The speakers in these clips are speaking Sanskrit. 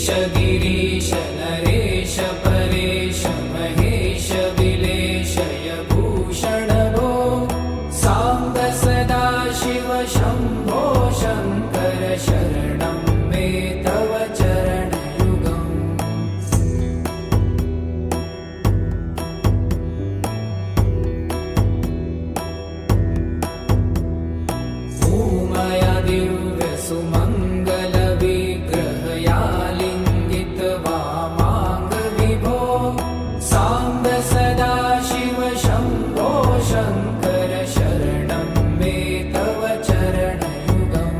गिरीश नरेश परेश महेश विलेशय भूषण भो साम्ब सदा शिव शम्भो शङ्कर शरणं मे तव चरणयुगम् भूमया दिव्य सुमङ्गल विग्रहया लिङ्गित वामाङ्ग विभो साम्ब सदा शिव शम्भो शङ्कर शरणं मे तव चरणयुगम्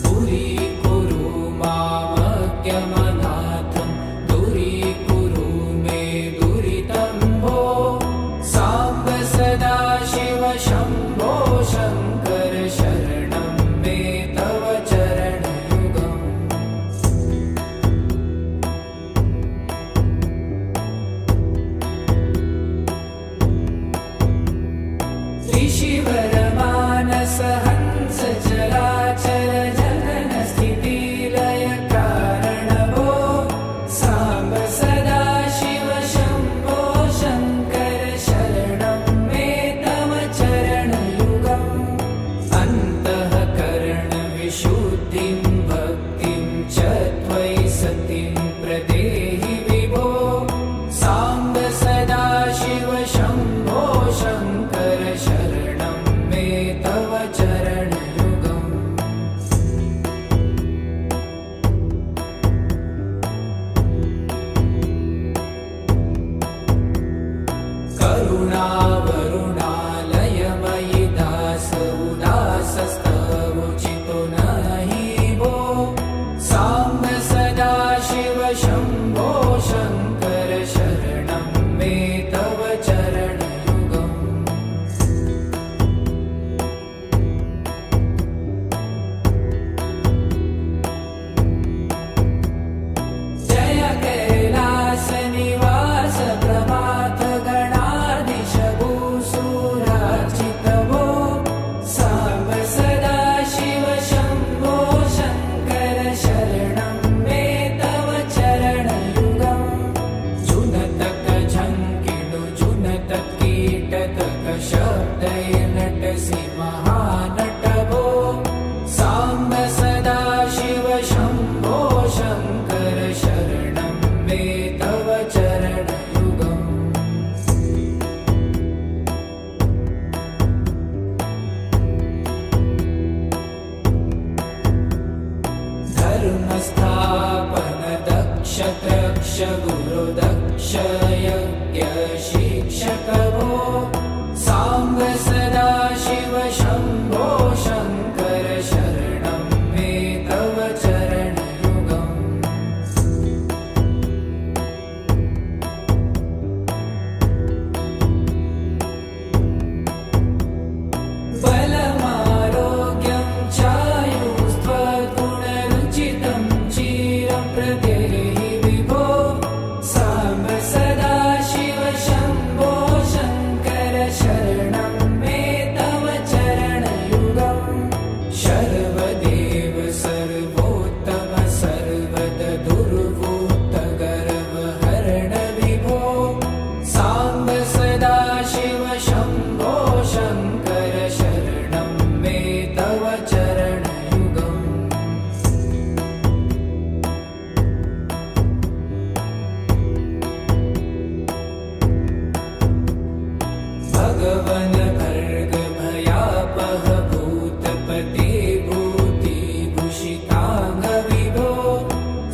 दूरीकुरु मामज्ञमनाथं दूरीकुरु मे दुरितं भो साम्ब सदा शिव शम्भो शङ्कर शरणं मे तव चरणयुगम् ऋषिवरमानस हंस चराचर जनन स्थितिलय कारण भो साम्ब सदा शिव शम्भो शङ्कर शरणं मे तव चरणयुगम् अन्तःकरणविशुद्धिं भक्तिं च त्वयि सतिं प्रदेहि विभो साम्ब सदा शिव शम्भो शङ्कर शरणं मे तव चरणयुगम् करुणावरुणालयमयि दास उदासस्तवोचितो नहि भो साम्ब सदा शिव शम्भो शङ्कर शरणं मे तव चरणयुगम् जय कैलास निवास प्रभात गणाधीश भूसुरार्चित भो साम्ब सदा शिव शम्भो शङ्कर शरणं मे तव चरणयुगम् जुनतक झङ्किणु जुनतक कीटतक शब्दैर्नटसि महानट भो साम्ब सदा शिव शम्भो शङ्कर शरणं मे तव चरणयुगम् धर्मस्थापन दक्ष त्रक्ष गुरु दक्ष यज्ञ शिक्षक भो साम्ब सदा शिव शम्भो शङ्कर शरणं मे तव चरणयुगम् बलमारोग्यं चायुस्त्वगुणरुचितं चिरं प्रदेहि विभो साम्ब सदा शिव शम्भो शङ्कर शरणं मे तव चरणयुगम् शर्वदेव सर्वोत्तम सर्वद दुर्वूत गर्वहरण विभो साम्ब सदा शिव शम्भो शङ्कर शरणं मे तव चरणयुगम् भगवन् भर्ग भयापह भूतपते भूतिभूषिताङ्ग विभो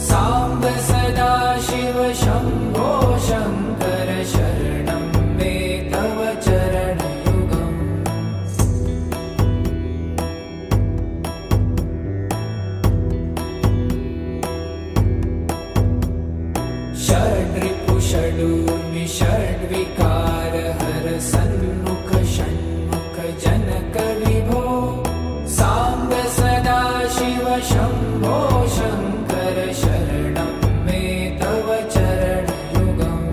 साम्ब सदा शिव शम्भो शङ्कर शरणं मे तव चरणयुगम् षड्रिपु षडूर्मि षड्विकार हर सन्मुख षण्मुख जनक विभो साम्ब सदा शिव शम्भो शङ्कर शरणं मे तव चरणयुगम्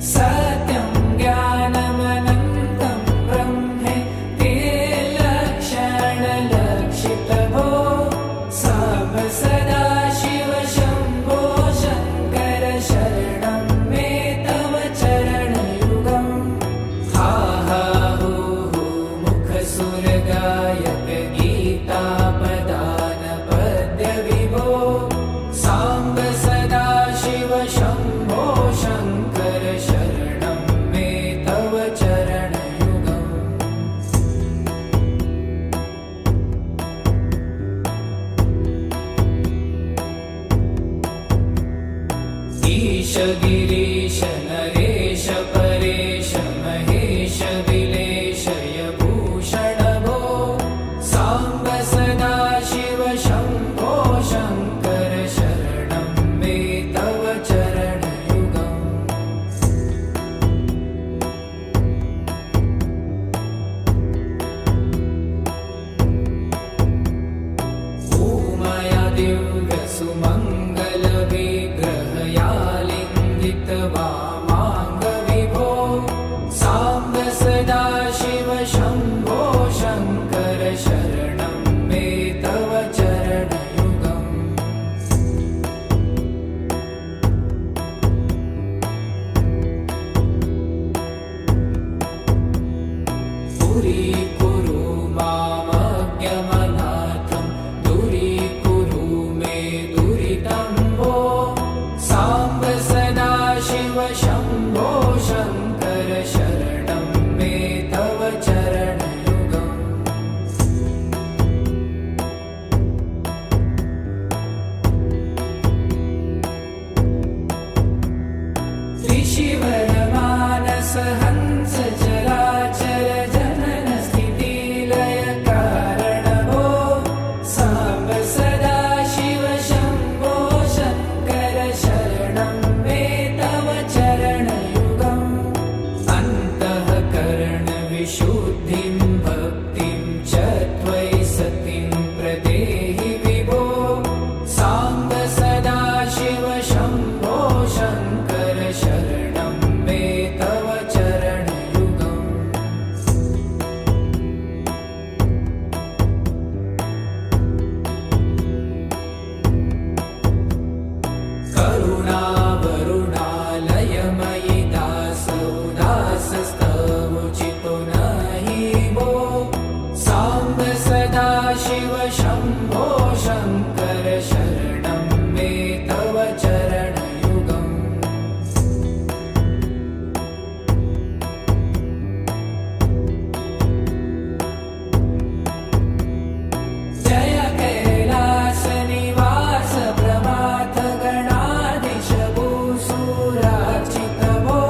सत्यं ज्ञानमनन्तं ब्रह्मेति लक्षणलक्षितभो साम्ब सदाशिव शम्भो शङ्कर शरणं मे तव चरणयुगम् हा हा हू हू मुखसुरगायक गीतापदान पद्यविभो साम्ब सदाशिव शम्भो शङ्कर शरणं मे तव चरणयुगम् ईश गिरीश नरेश परेश महेश विलेशय भूषण भो साम्ब सदाशिव शम्भो शङ्कर शरणं मे तव चरणयुगम् ऊमया दिव्यसुमङ्गलविग्रहया लिङ्गितवामाङ्गविभो साम्ब सदाशिव शम्भो शङ्कर शरणं मे तव चरणयुगम् पुरीकुरु मामज्ञमनाथं दूरीकुरु मे दुरितं भो साम्ब सदाशिव शम्भो शङ्कर शरणं मे तव चरणयुगम् त्रिशिवरमानस हंस चराचर जनन स्थितिलय कारण भो साम्ब सदाशिव शम्भो शङ्कर शरणं मे तव चरणयुगम् अन्तःकरण विशुद्धिं भक्तिं च त्वयि सतिं प्रदेहि विभो साम्ब सदाशिव शम्भो शङ्कर शरणं मे तव चरणयुगम् करुणावरुणालयमयि दासोदासस्तवोचितो नहि भो साम्ब सदाशिव शम्भो शङ्कर शरणं मे तव चरणयुगम् जय कैलासनिवास प्रमाथ गणाधीश भूसुरार्चित भो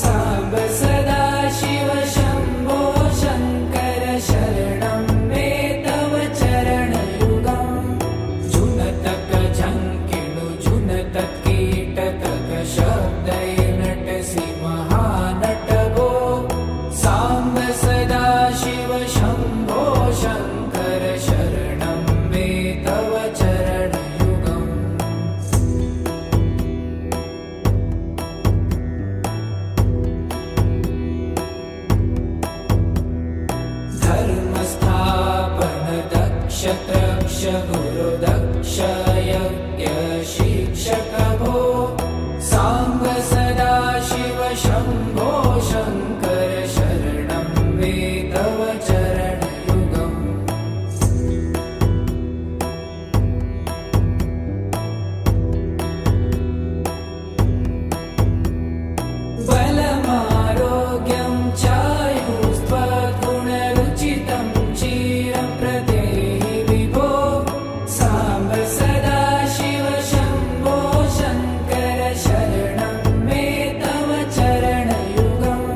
साम्ब सदाशिव शम्भो शङ्कर शरणं मे तव चरणयुगम् जुनतक झङ्किणु जुनतक कीटतक शब्दैर्नटसि महानट भो साम्ब सदाशिव शम्भो शङ्कर शरणं मे तव चरणयुगम् धर्मस्थापन दक्ष त्रक्ष गुरुदक्ष यज्ञ शिक्षक भो साम्ब सदाशिव शम्भो शङ्कर शरणं मे तव चरणयुगम् बलमारोग्यं चायुस्त्वगुणरुचितं चिरं प्रदेहि विभो साम्ब सदाशिव शम्भो शङ्कर शरणं मे तव चरणयुगम्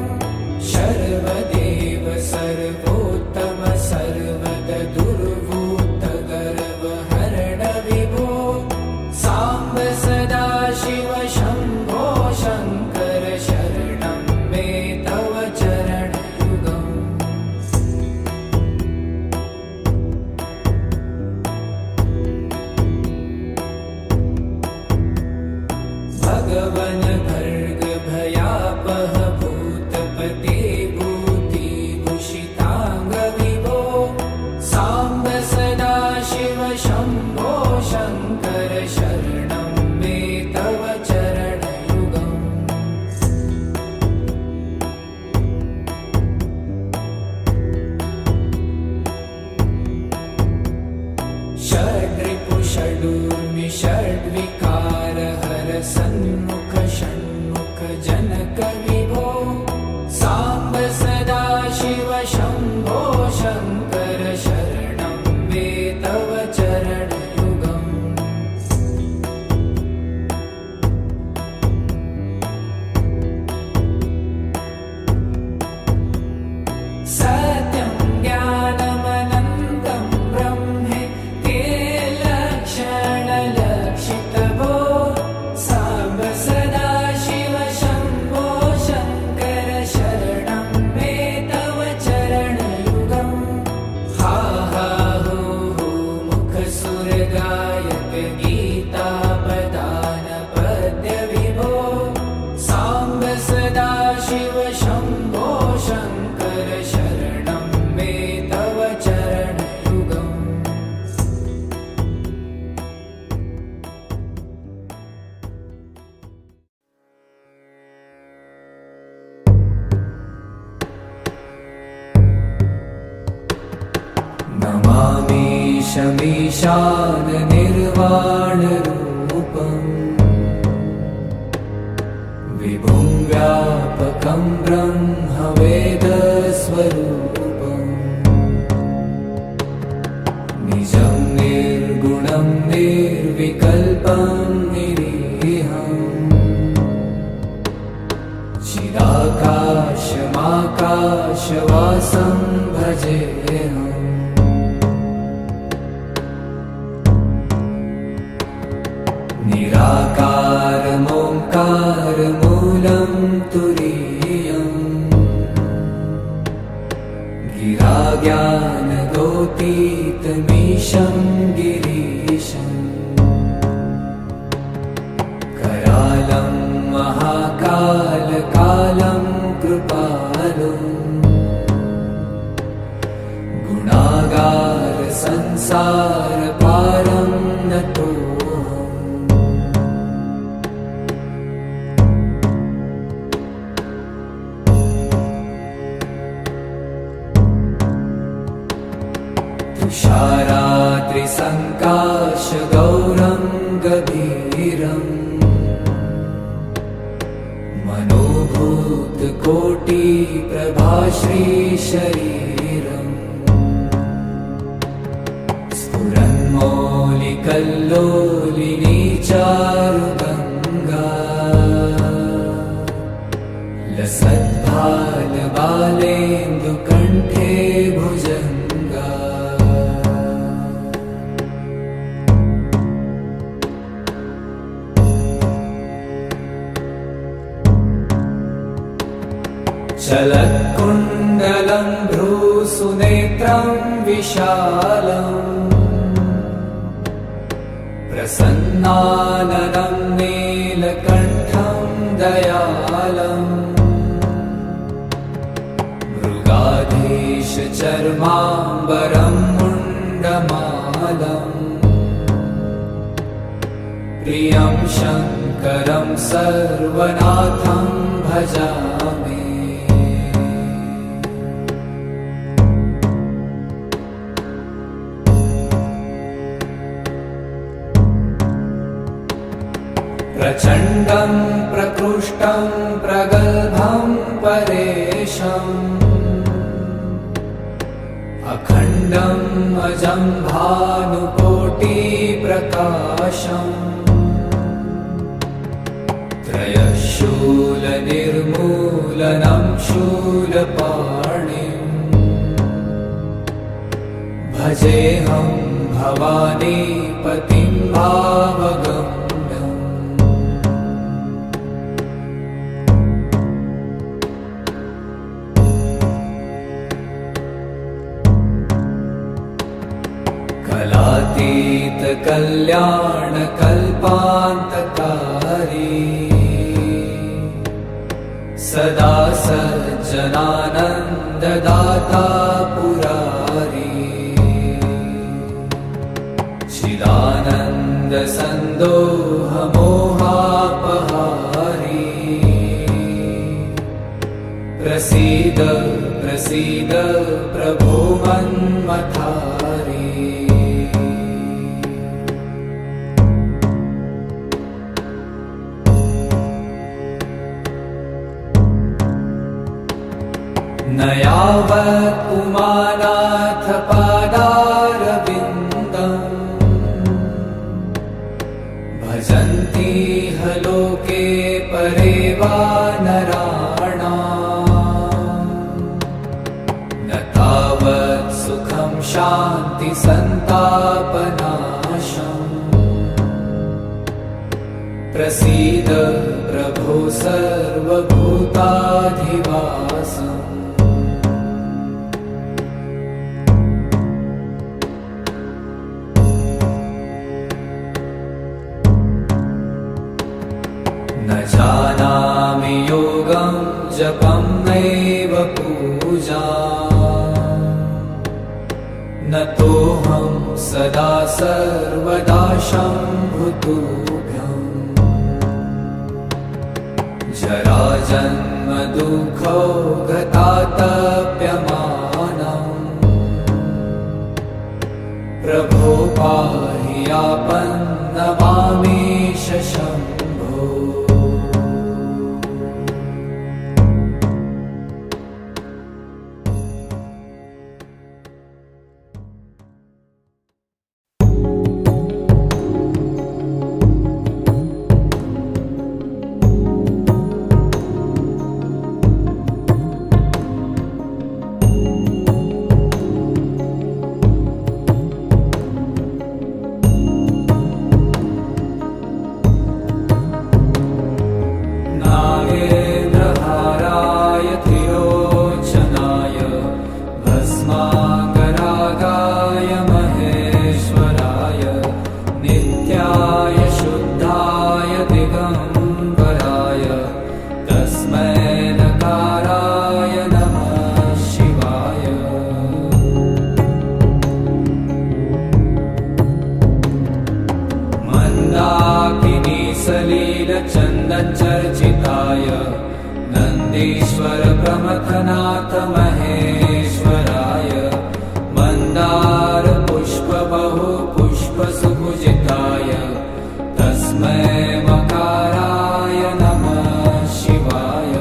ईशमीशाननिर्वाणरूपम् विभुं व्यापकं ब्रह्मवेदस्वरूपम् निजं निर्गुणं निर्विकल्पं निरीहम् चिदाकाशमाकाशवासं भजेऽहम् निराकारमोङ्कारमूलं तुरीयम् गिराज्ञानगोतीतमीशं गिरीशम् करालं महाकालकालं कृपालुम् गुणागारसंसारपारं नतोऽहम् तुषारात्रिसङ्काशगौरं गभीरम् मनोभूतकोटिप्रभाश्रीशरीरम् स्फुरन्मौलिकल्लोलिनी चारुगङ्गा लसद्भालबालेन्दुकण्ठे भुजङ्गा चलत्कुण्डलं भ्रूसुनेत्रं विशालम् प्रसन्नाननं नीलकण्ठं दयालम् मृगाधीशचर्माम्बरं मुण्डमालम् प्रियं शङ्करं सर्वनाथं भजामि प्रचण्डं प्रकृष्टं प्रगल्भं परेशम् अखण्डम् अजं भानुकोटिप्रकाशम् त्रयशूलनिर्मूलनं शूलपाणिम् भजेऽहं भवानीपतिं भावगम् कलातीतकल्याणकल्पान्तकारी सदा सज्जनानन्ददाता पुरारी चिदानन्दसन्दोहमोहापहारी प्रसीद प्रसीद प्रभो मन्मथारी न यावत् पुमानाथ पादारविन्दम् भजन्ति ह लोके परे वा नराणाम् न तावत् सुखं शान्ति सन्तापनाशम् प्रसीद प्रभो सर्वभूताधिवासम् न जानामि योगं जपं नैव पूजा न तोऽहं सदा सर्वदा शम्भुतुभ्यम् जराजन्म दुःखौ गतातप्यमानम् प्रभो नमामीश शम्भो। चर्चिताय नन्दीश्वर प्रमथनाथ महेश्वराय मन्दार पुष्प बहु पुष्प सुपूजिताय तस्मै मकाराय नमः शिवाय।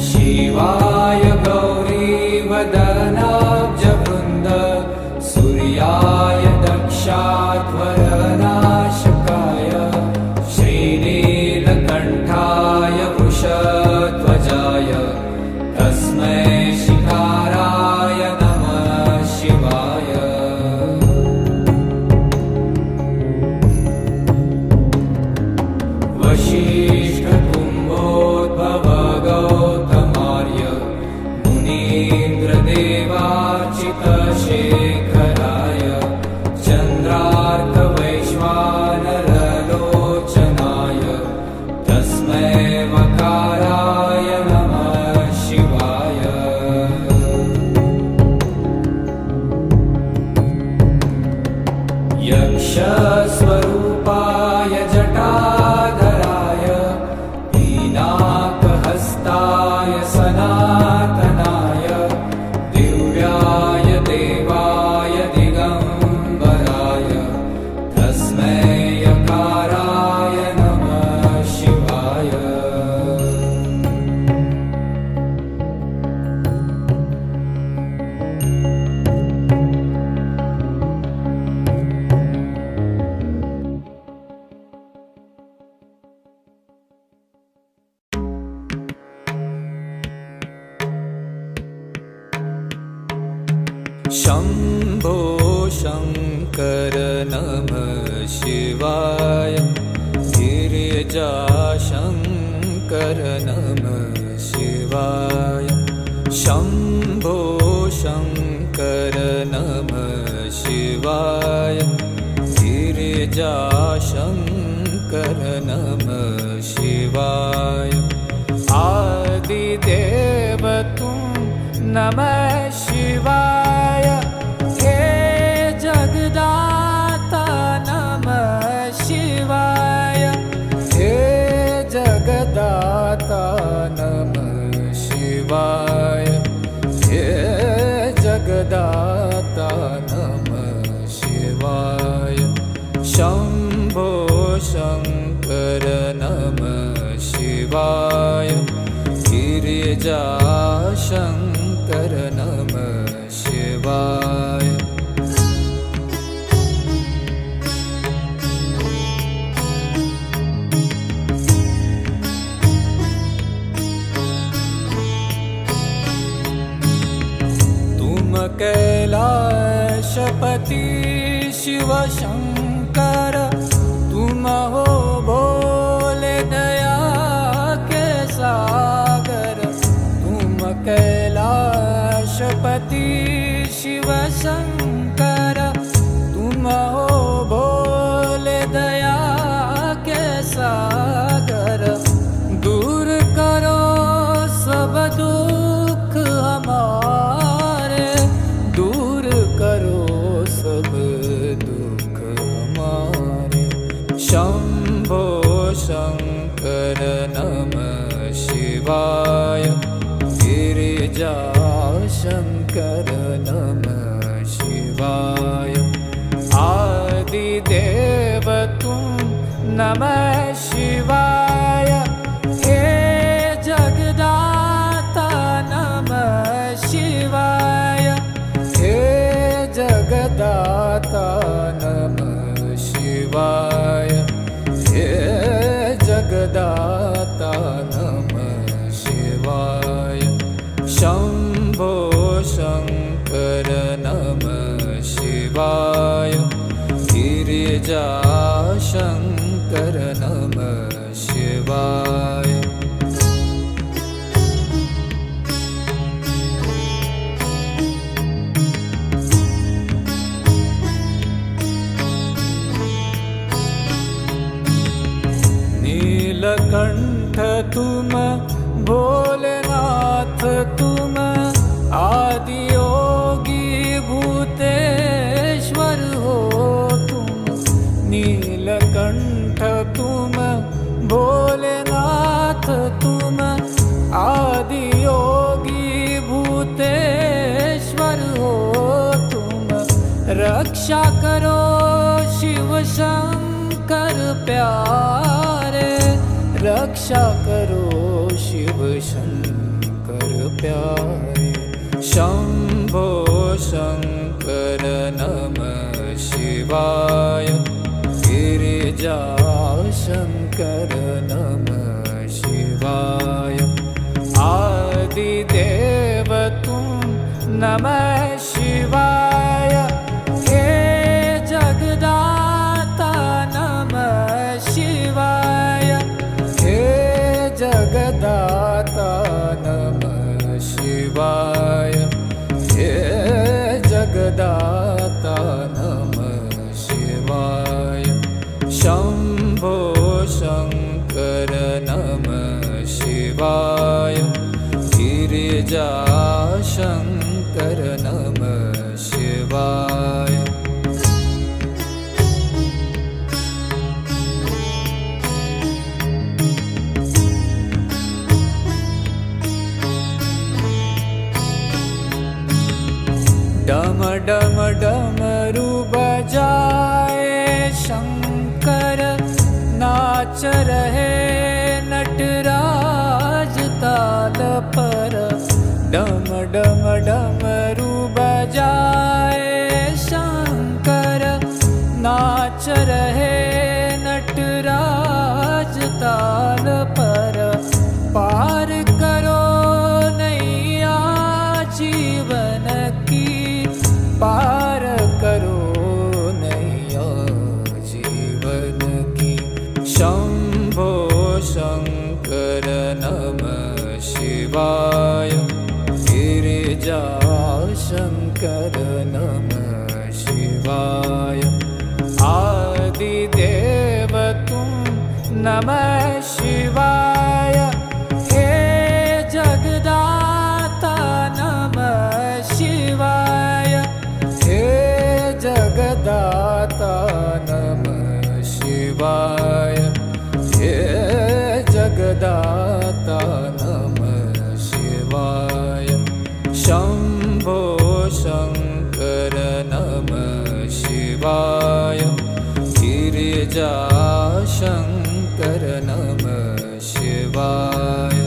शिवाय गौरीवदनाब्जवृन्द सूर्याय दक्षाध्वरनाशकाय श्रीनीलकण्ठाय वृषध्वजाय तस्मै शिकाराय नमः शिवाय। वसिष्ठकुम्भोद्भव गौतमार्य मुनीन्द्रदेवार्चितशेखराय चन्द्रार्कवैश्वानरलोचनाय तस्मै मकाराय नमः शिवाय। यक्षस्वरूपाय जटाधराय पीनाकहस्ताय सनातनाय दिव्याय देवाय दिगम्बराय तस्मै यकाराय नमः शिवाय। शम्भो शङ्कर नमः शिवाय। गिरिजाशङ्कर नमः शिवाय। शम्भो शङ्कर नमः शिवाय। गिरिजाशङ्कर नमः शिवाय। आदिदेव तुम नमः शिवाय। हे जगदाता नमः शिवाय। हे जगदाता नमः शिवाय। हे जगदाता नमः शिवाय। शम्भो शङ्कर नमः शिवाय। गिरिजाशङ्कर नमः शिवाय। तुम कैलाशपति शिव शंकर तुम हो भोले दया के सागर। तुम कैलाशपति शिव शंकर तुम हो भोले दया के सागर। दूर करो सब दुख हमारे। दूर करो सब दुख हमारे। शंभो शंकर नमः शिवाय। गिरिजाशंकर नमः शिवाय। हे जगदाता नमः शिवाय। हे जगदाता नमः शिवाय। हे जगदाता नमः शिवाय। शंभो शंकर नमः शिवाय। गिरिजा शंकर नमः शिवाय। नीलकंठ तुम भोलेनाथ तुम आदि योगी भूतेश्वर हो तुम। नीलकंठ तुम भोलेनाथ तुम आदि योगी भूतेश्वर हो तुम। रक्षा करो शिव शंकर प्यारे। रक्षा करो शिव शंकर प्यारे। शंभो शंकर नमः शिवाय। गिरिजा शंकर नमः शिवाय। आदिदेव तुम नमः शिवाय। हे जगदाता नमः शिवाय। हे जगदाता नमः शिवाय। हे जगदाता नमः शिवाय। शंभो शंकर नमः शिवाय। गिरिजा शंकर नमः शिवाय। डम डम डमरू बजाए शंकर। नाच रहे नटराज ताल पर। डम डम डमरू बजाए शंकर। नाच रहे नटराज ताल पर। पार करो नैया जीवन की। पार करो नैया जीवन की। शंभो शंकर नमः शिवाय। गिरिजा शंकर नमः शिवाय। आदिदेव तुम नमः शिवाय। हे जगदाता नमः शिवाय। हे जगदाता नमः शिवाय। हे जगदाता नमः शिवाय। शंभो शंकर नमः शिवाय। गिरिजा शंकर नमः शिवाय।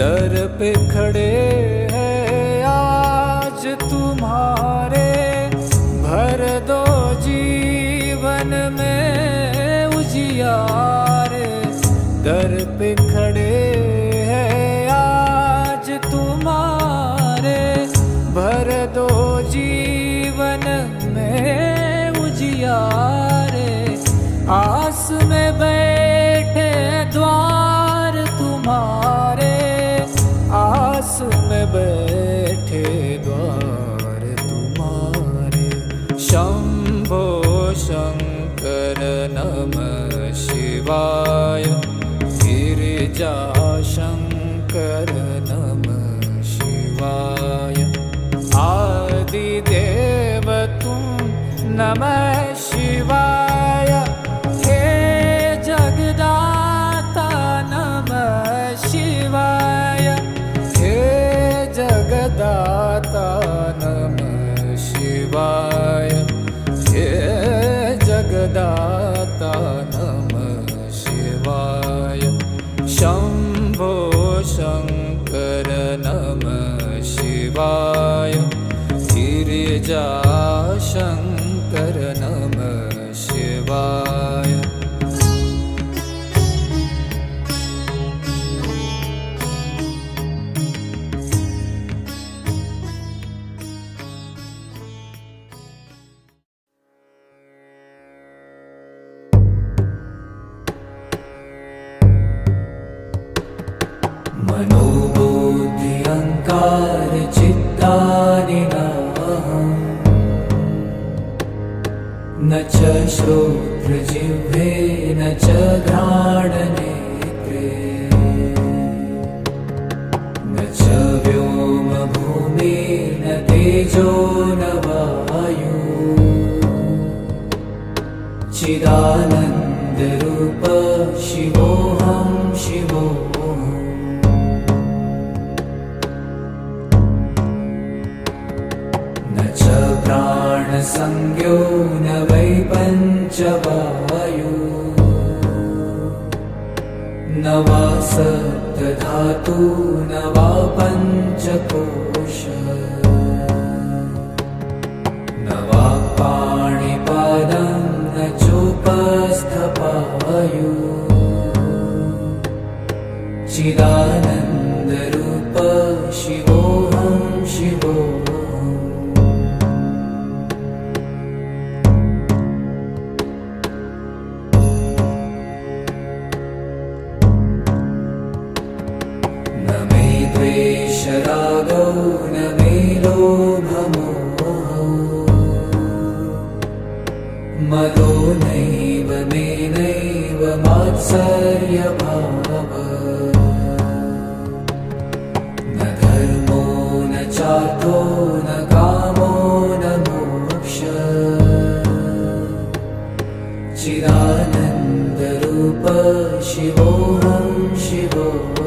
दर पे खड़े हैं आज तुम्हारे। भर दो जीवन में उजियारे। दर पे खड़े हैं आज तुम्हारे। भर दो जीवन में उजियारे। आस में बैठे द्वार तुम्हारे। आस में बैठे द्वार तुम्हारे। शंभो शंकर नमः शिवाय। गिरिजा शंकर नमः शिवाय। आदिदेव तुम नमः शिवाय। हे जगदाता नमः शम्भो शङ्कर नमः शिवाय गिरिजा शङ्कर नमः शिवाय मनोबुद्धि अहंकार चित्तानि न च श्रोत्रजिह्वे न च घ्राणनेत्रे न च व्योमभूमि न तेजो न वायु चिदानन्दरूप शिवोऽहं शिवोऽहम् प्राणसंज्ञो न वै पञ्चवायु न वा सप्तधातु न वा पञ्चकोश न वा पाणिपादं न चोपस्थपायु चिदानन्दरूप शिवोऽहं शिवोऽहम् रागो न मे लोभमोहो मदो नैव मे नैव मात्सर्यभावः न धर्मो न चार्थो न कामो न मोक्षः चिदानन्दरूप शिवोऽहं शिवोऽहम्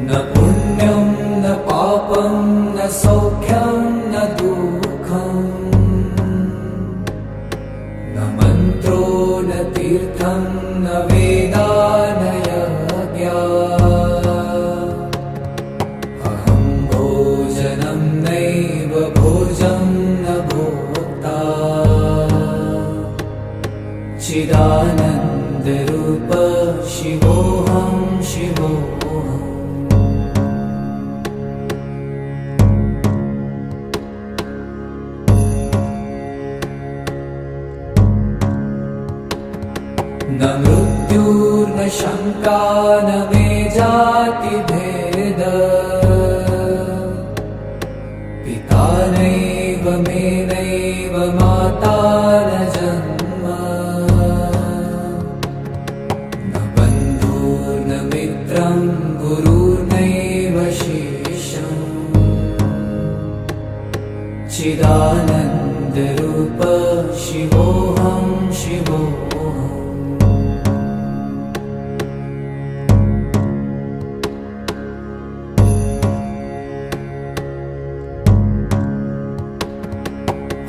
न पुण्यं न पापं न सौख्यं न दुःखं न मन्त्रो न तीर्थं न वेदा न यज्ञा अहं भोजनं नैव भोजं न भोक्ता चिदानन्दरूप शिवोऽहं शिवोऽहम् न मृत्युर्न शङ्का न मे जातिभेद पिता नैव मे नैव माता न जन्म न बन्धुर्न मित्रं गुरुर्नैव शिष्यम् चिदानन्दरूप शिवोऽहं शिवोऽहम्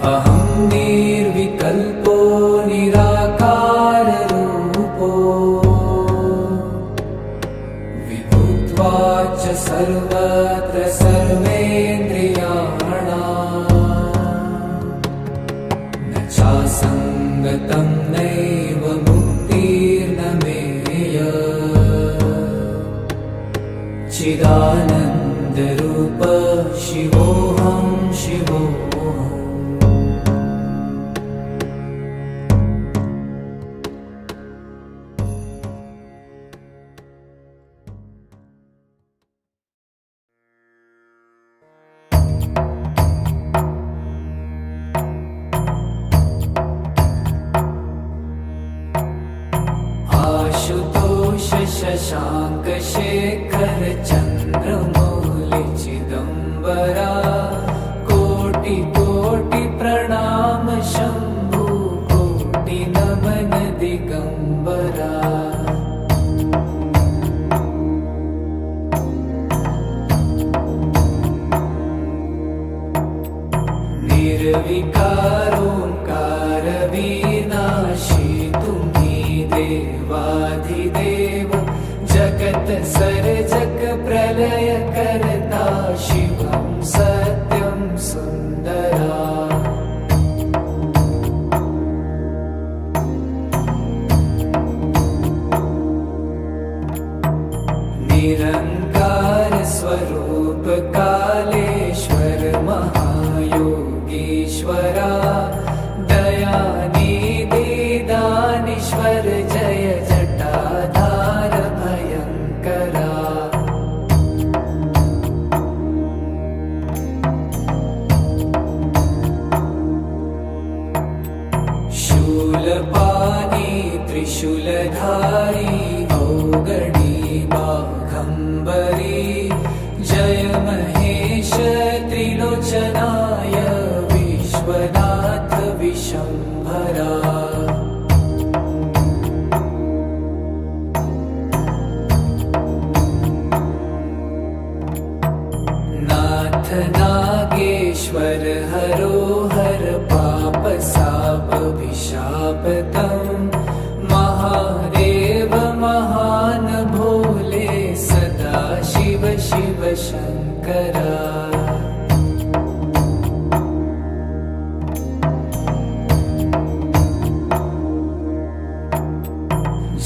अहं निर्विकल्पो निराकाररूपो विभुत्वाच्च सर्वत्र सर्वेन्द्रियाणाम् न चासङ्गतं नैव मुक्तिर्न मेय चिदानन्दरूप शिवोऽहं शिवोऽहम् निर्विकारोंकार विनाशी तुम्ही देवाधिदेव जगत सर्जक प्रलय करता शिवं सत्यं सुंदरा निरंकार स्वरूप कालेश्वर महायोगीश्वरा दयानिधि दानीश्वर जय जटाधार भयंकरा शूलपाणी त्रिशूलधारी अवगणी बाघंबरी जय महेश त्रिलोचनाय विश्वनाथ विशंभरा नाथ नागेश्वर हरोहर पाप साप विशापतम् महादेव महान भोले सदा शिव शिव शंकरा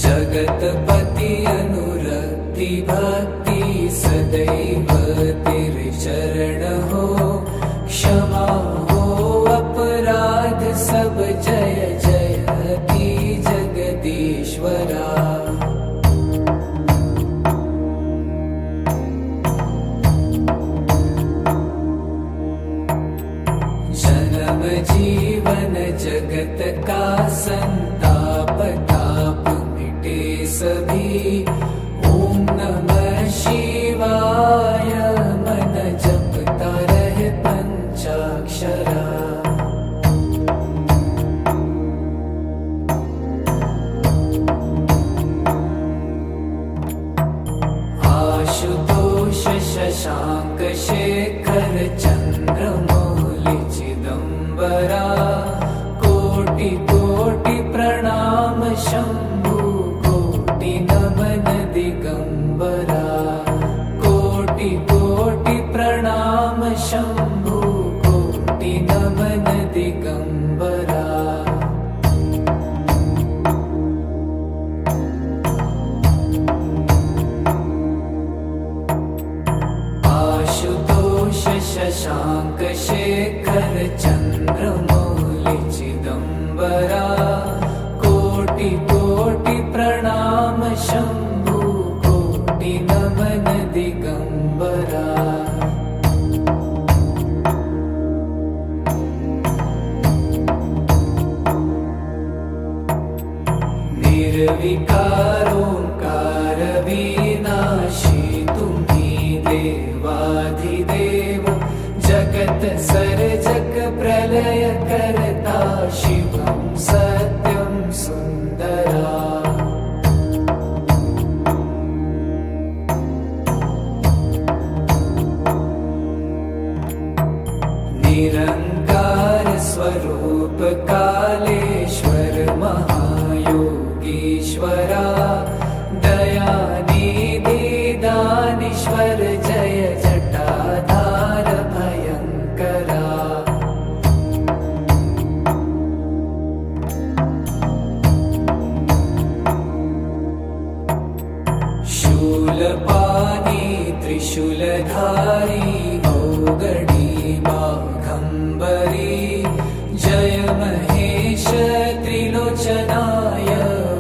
जगतपति अनुरक्ति भक्ति सदैव तेरे चरण हो क्षमा हो अपराध सब जय जयति जगदीश्वरा जन्म जीवन जगत का संताप ताप मिटे सभी ओम नमः शिवाय मन जपता रहे पंचाक्षरा आशुतोष शशांक शेखर चंद्रमौलि चिदंबरा कोटि कोटि प्रणाम शंभु कोटि नमन दिगंबरा कोटि कोटि प्रणाम शंभु कोटि नमन दिगंबरा आशुतोष शशांक शेखर चंद्रमौलि चिदंबरा कोटि कोटि प्रणाम शंभु कोटि नमन दिगंबरा निर्विकारोंकार विनाशी तुम्ही देवाधिदेव जगत सर्जक प्रलय करता शिवं सत्यं सुंदरा निरंकार स्वरूप कालेश्वर महायोगीश्वरा दयानिधि दानीश्वर जय जटाधार भयंकरा शूलपाणी त्रिशूलधारी अवगणी बाघंबरी जय महेश त्रिलोचनाय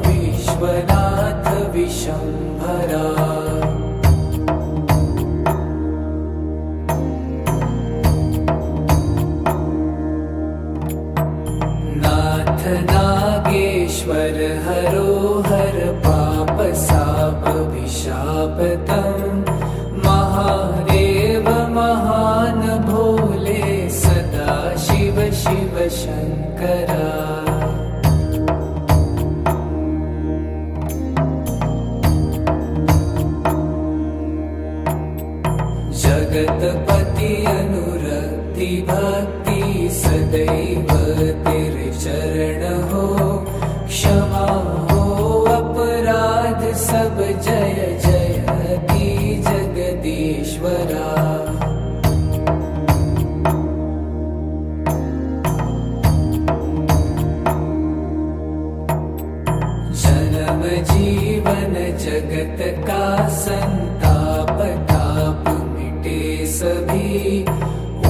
विश्वनाथ विशंभरा नाथ नागेश्वर हरोहर पाप साप विशापतम् महादेव महान भोले सदा शिव शिव शंकरा जगतपति अनुरक्ति भक्ति सदैव तेरे चरण हो, क्षमा हो अपराध सब, जय जयति जगदीश्वरा। जन्म जीवन जगत का संताप ताप मिटे सभी,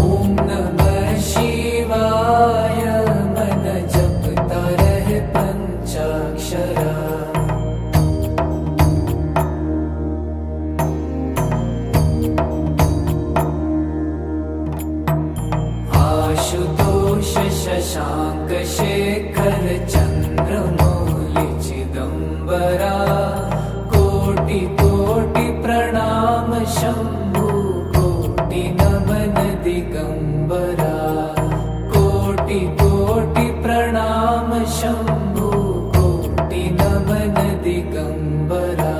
ओम नमः शिवाय मन जपता रहे पंचाक्षरा। आशुतोष शशांक शेखर चंद्रमौलि चिदंबरा, कोटि कोटि प्रणाम शंभु कोटि नमन दिगंबरा। कोटि कोटि प्रणाम शंभु कोटि नमन दिगंबरा।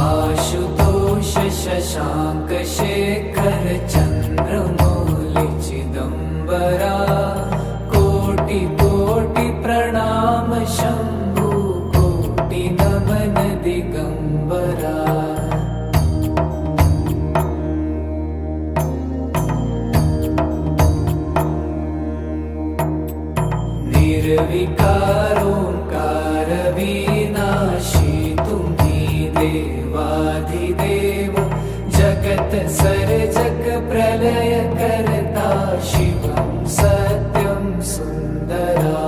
आशुतोष शशांक शेखर चंद्रमौलि चिदंबरा, कोटि कोटि प्रणाम शंभु कोटि नमन दिगंबरा। निर्विकारोंकार विनाशी तुम्ही देवाधिदेव, जगत सर्जक प्रलय करता शिवं सत्यं सुंदरा।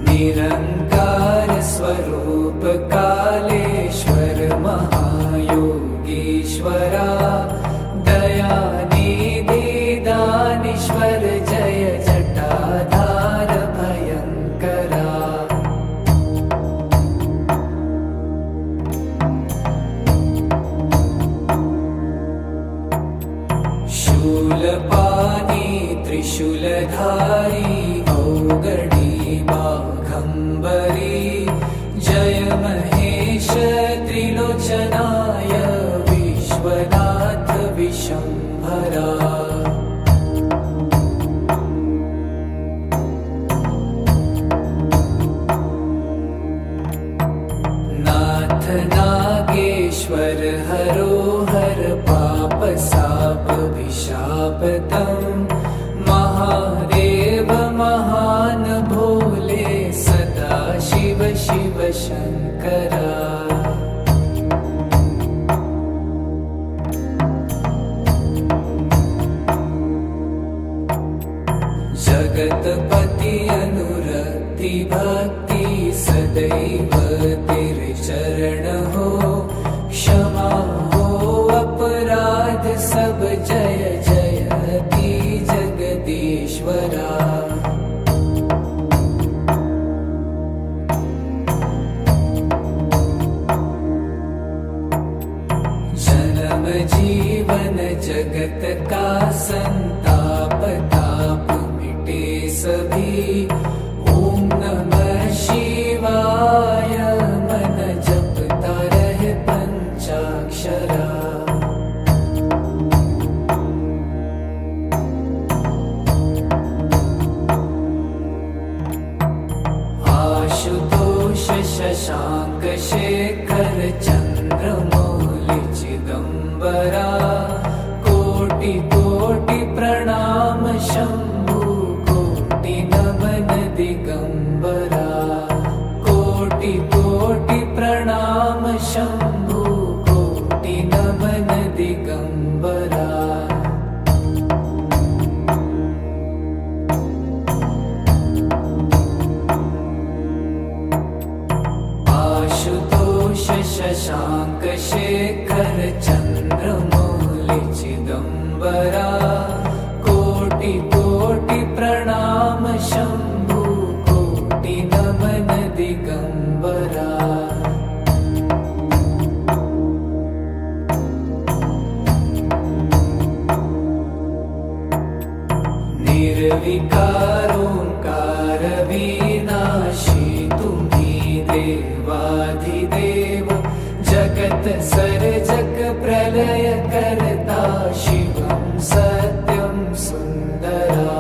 निरंकार स्वरूप कालेश्वर महायोगीश्वरा, दयानिधि दानीश्वर जय जटाधार भयंकरा। शूलपाणी त्रिशूलधारी औगणी बाघंबरी, जय महेश त्रिलोचनाय विश्वनाथ विशंभरा। नाथ नागेश्वर हरो हर पाप साप विशापतम, महादेव महान भोले सदा शिव शिव शंकरा। जगतपति अनुरक्ति भक्ति सदैव तेरे चरण हो, क्षमा हो अपराध सब, जय जयति जगदीश्वरा। जन्म जीवन जगत का संताप ताप मिटे सभी, ओम नमः शिवाय मन जपता रहे पंचाक्षरा। आशुतोष शशांक शेखर चंद्रमौलि चिदंबरा, कोटि कोटि प्रणाम शंभु कोटि निर्विकारोंकार विनाशी तुम्ही देवाधिदेव जगत सर्जक प्रलय करता शिवं सत्यं सुंदरा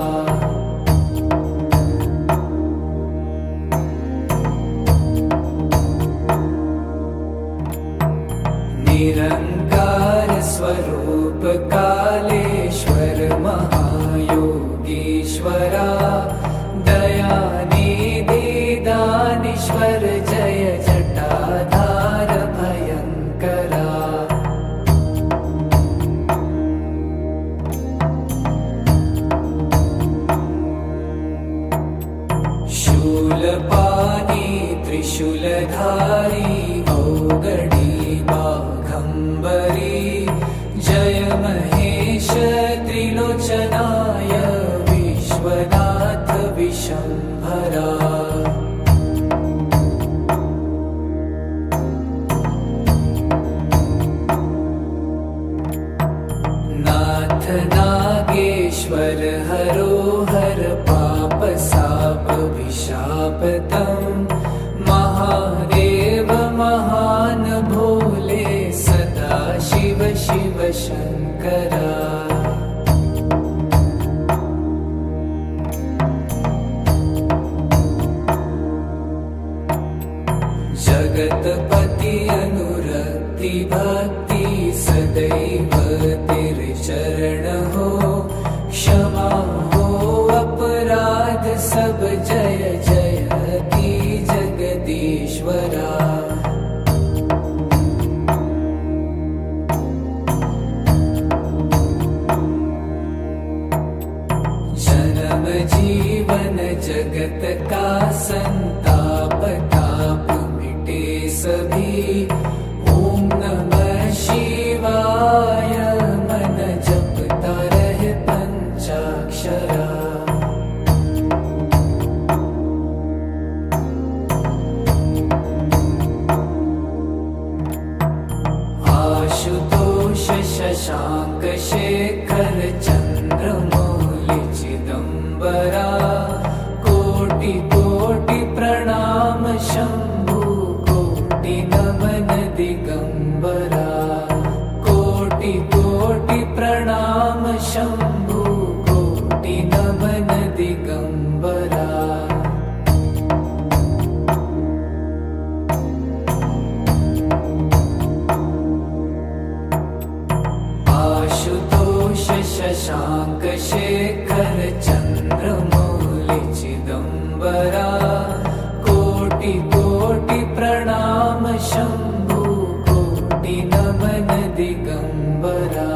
निरंकार स्वरूप कालेश्वर महायोगीश्वरा दयानिधि दानीश्वर जय जटाधार भयंकरा शूलपाणी त्रिशूलधारी औगडी बाघंबरी जय महेश त्रिलोचनाय विश्वनाथ विशंभरा नाथ नागेश्वर हरोहर पाप साप विशापतम महादेव महान भोले सदा शिव शिव शंकरा जगतपति अनुरक्ति भक्ति सदैव तेरे चरण हो क्षमा हो अपराध सब जय जय की जगदीश्वरा जन्म जीवन जगत का संताप ताप मिटे सभी ओम नमः शिवाय मन जपता रहे पंचाक्षरा आशुतोष शशांक शेखर चंद्रमौलि चिदंबरा कोटि कोटि प्रणाम शंभु कोटि नमन दिगंबरा कोटि कोटि प्रणाम शंभु कोटि नमन दिगंबरा आशुतोष शशांक शेखर चंद्रमौलि चिदंबरा कोटि कोटि प्रणाम शंभु कोटि नमन दिगंबरा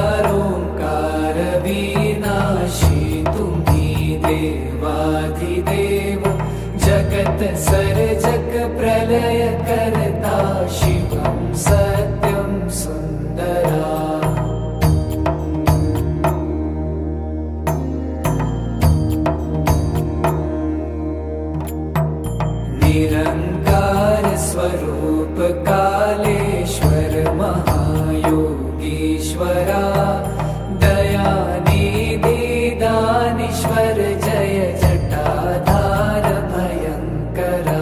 निर्विकारोंकार विनाशी तुम्ही देवाधिदेव जगत सर्जक प्रलय करता शिवं सत्यं सुंदरा निरंकार स्वरूप कालेश्वर महायोगीश्वरा दयानिधि दानीश्वर जय जटाधार भयंकरा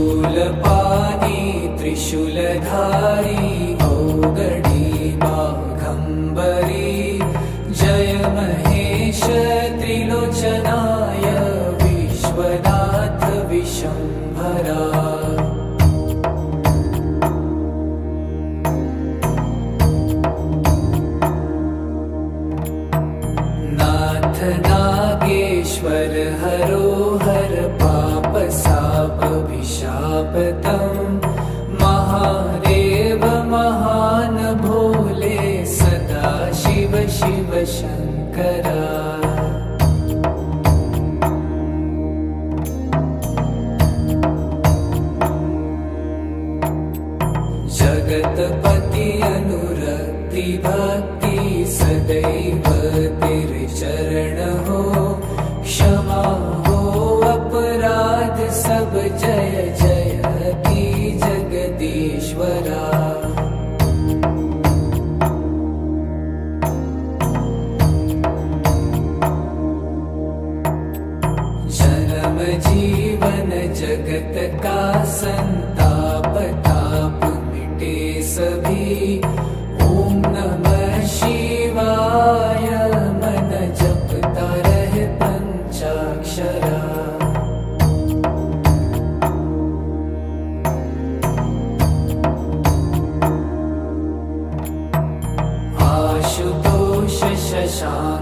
शूलपाणी त्रिशूलधारी औगडी बाघंबरी जय महेश त्रिलोचनाय विश्वनाथ विशंभरा नाथ नागेश्वर हरोहर पाप साप विशापतम महादेव महान भोले सदा शिव शिव शंकरा जगतपति अनुरक्ति भक्ति सदैव तेरे चरण हो, क्षमा हो अपराध सब, जय जय की जगदीश्वरा। जन्म जीवन जगत का संताप ताप मिटे सभी, ओम नमः शिवाय मन जपता रहे पंचाक्षरा। आशुतोष शशांक